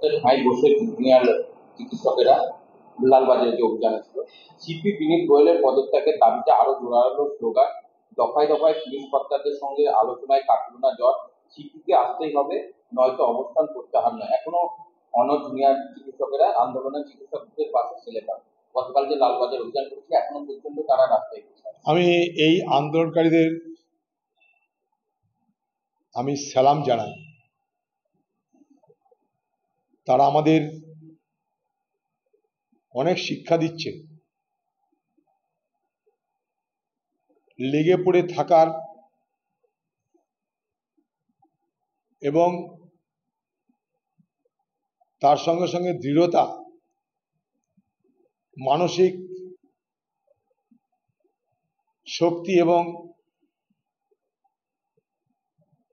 ঠাঁই বসে জুনিয়র চিকিৎসকেরা লালবাজারে যে অভিযানে ছিল, সিপি বিনীত গোয়েলের পদত্যাগের দাবিতে আরো জোরালো স্লোগান, দফায় দফায় পুলিশ কর্তাদের সঙ্গে আলোচনায় কাটল না জ্বর, সিপিকে আসতেই হবে, নয়তো অবস্থান প্রত্যাহার নয়। এখনো জুনিয়র চিকিৎসকেরা আন্দোলনের চিকিৎসকদের পাশে ছেলে পান। গতকাল যে লালবাজার অভিযান করেছে, এখনো পর্যন্ত তারা রাস্তায় বসে আছে। আমি এই আন্দোলনকারীদের আমি সালাম জানাই। তারা আমাদের অনেক শিক্ষা দিচ্ছে লেগে পড়ে থাকার এবং তার সঙ্গে সঙ্গে দৃঢ়তা, মানসিক শক্তি এবং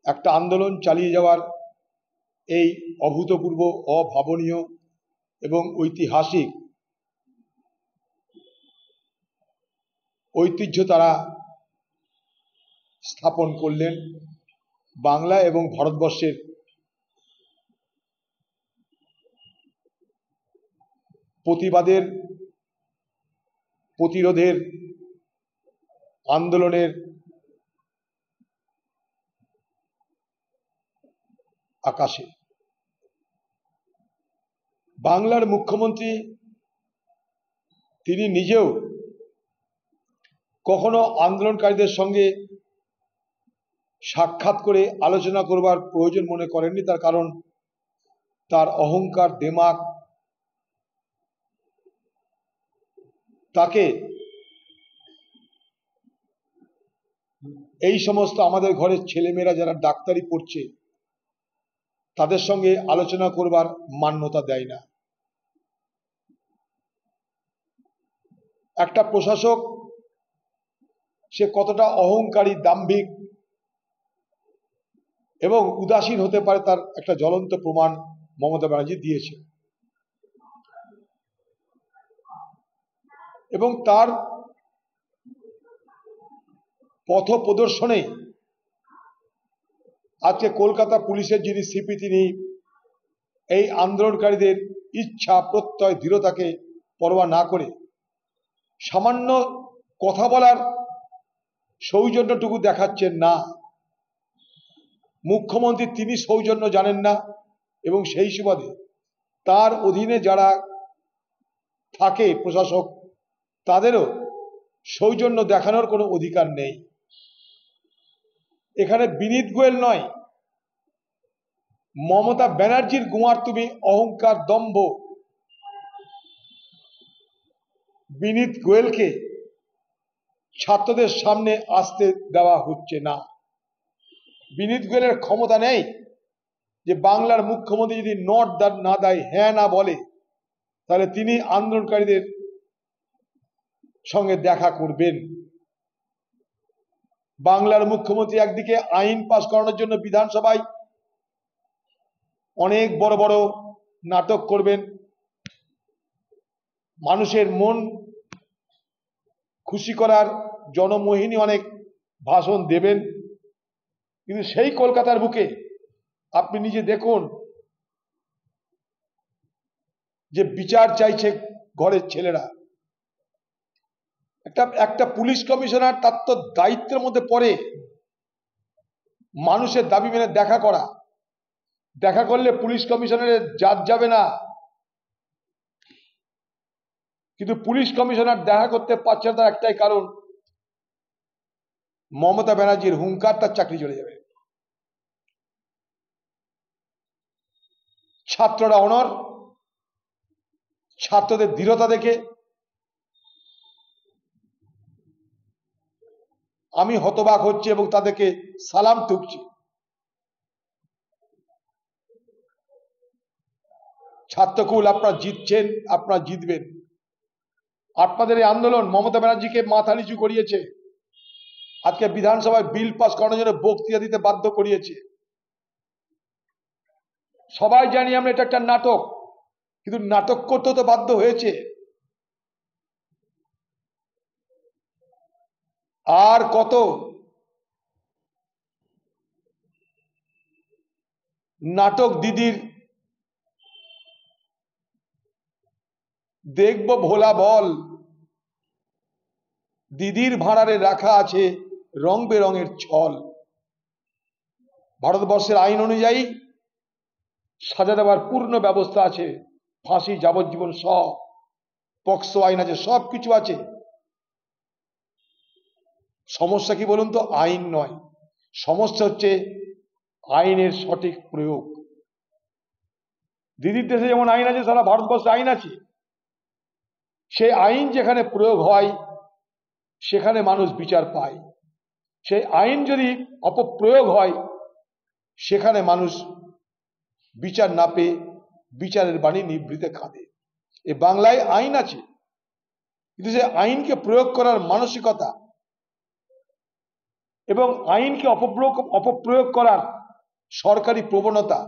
একটা আন্দোলন চালিয়ে যাওয়ার এই অভূতপূর্ব, অভাবনীয় এবং ঐতিহাসিক ঐতিহ্য তারা স্থাপন করলেন বাংলা এবং ভারতবর্ষের প্রতিবাদের, প্রতিরোধের, আন্দোলনের আকাশে। বাংলার মুখ্যমন্ত্রী তিনি নিজেও কখনো আন্দোলনকারীদের সঙ্গে সাক্ষাৎ করে আলোচনা করবার প্রয়োজন মনে করেননি। তার কারণ তার অহংকার, দেমাগ তাকে এই সমস্ত আমাদের ঘরের ছেলেমেয়েরা যারা ডাক্তারি পড়ছে তাদের সঙ্গে আলোচনা করবার মান্যতা দেয় না। একটা প্রশাসক সে কতটা অহংকারী, দাম্ভিক এবং উদাসীন হতে পারে তার একটা জ্বলন্ত প্রমাণ মমতা ব্যানার্জি দিয়েছে। এবং তার পথ প্রদর্শনে আজকে কলকাতা পুলিশের যিনি সিপি, তিনি এই আন্দোলনকারীদের ইচ্ছা, প্রত্যয়, দৃঢ়তাকে পরোয়া না করে সামান্য কথা বলার সৌজন্যটুকু দেখাচ্ছেন না। মুখ্যমন্ত্রী তিনি সৌজন্য জানেন না এবং সেই সুবাদে তার অধীনে যারা থাকে প্রশাসক, তাদেরও সৌজন্য দেখানোর কোনো অধিকার নেই। এখানে বিনীত গোয়েল নয়, মমতা ব্যানার্জির গুয়ার তুমি অহংকার, দম্ভ। বিনীত গোয়েলকে ছাত্রদের সামনে আসতে দেওয়া হচ্ছে না। বিনীত গোয়েলের ক্ষমতা নেই যে বাংলার মুখ্যমন্ত্রী যদি নট না দেয়, হ্যাঁ না বলে, তাহলে তিনি আন্দোলনকারীদের সঙ্গে দেখা করবেন। বাংলার মুখ্যমন্ত্রী একদিকে আইন পাস করানোর জন্য বিধানসভায় অনেক বড় বড় নাটক করবেন, মানুষের মন খুশি করার জনমোহিনী অনেক ভাষণ দেবেন, কিন্তু সেই কলকাতার বুকে আপনি নিজে দেখুন যে বিচার চাইছে ঘরের ছেলেরা। একটা পুলিশ কমিশনার, তার তো দায়িত্বের মধ্যে পড়ে মানুষের দাবি মেনে দেখা করা। দেখা করলে পুলিশ কমিশনারের জাত যাবে না, কিন্তু পুলিশ কমিশনার দেখা করতে পারছে না তার একটাই কারণ, মমতা ব্যানার্জির হুঙ্কার, তার চাকরি চলে যাবে। ছাত্ররা অনর, ছাত্রদের দৃঢ়তা দেখে আমি হতবাক হচ্ছি এবং তাদেরকে সালাম ঠুকছি। ছাত্রকুল, আপনারা জিতছেন, আপনারা জিতবেন। আপনাদের এই আন্দোলন মমতা ব্যানার্জিকে মাথা নিচু করিয়েছে, আজকে বিধানসভায় বিল পাস করানোর জন্য বক্তৃতা দিতে বাধ্য করিয়েছে। সবাই জানি আমরা এটা একটা নাটক, কিন্তু নাটক করতে তো বাধ্য হয়েছে। আর কত নাটক দিদির দেখব ভোলা বল, দিদির ভাঁড়ারে রাখা আছে রং বেরঙের ছল। ভারতবর্ষের আইন অনুযায়ী সাজা দেওয়ার পূর্ণ ব্যবস্থা আছে, ফাঁসি, যাবজ্জীবন সহ, পক্সো আইন আছে, সব কিছু আছে। সমস্যা কি বলুন তো? আইন নয়, সমস্যা হচ্ছে আইনের সঠিক প্রয়োগ। দিদির দেশে যেমন আইন আছে, সারা ভারতবর্ষে আইন আছে। সেই আইন যেখানে প্রয়োগ হয় সেখানে মানুষ বিচার পায়। সেই আইন যদি অপপ্রয়োগ হয় সেখানে মানুষ বিচার না পেয়ে বিচারের বাণী নিভৃতে কাঁদে। এ বাংলায় আইন আছে, কিন্তু সে আইনকে প্রয়োগ করার মানসিকতা এবং আইনকে অপপ্রয়োগ করার সরকারি প্রবণতা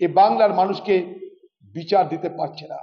এ বাংলার মানুষকে বিচার দিতে পারছে না।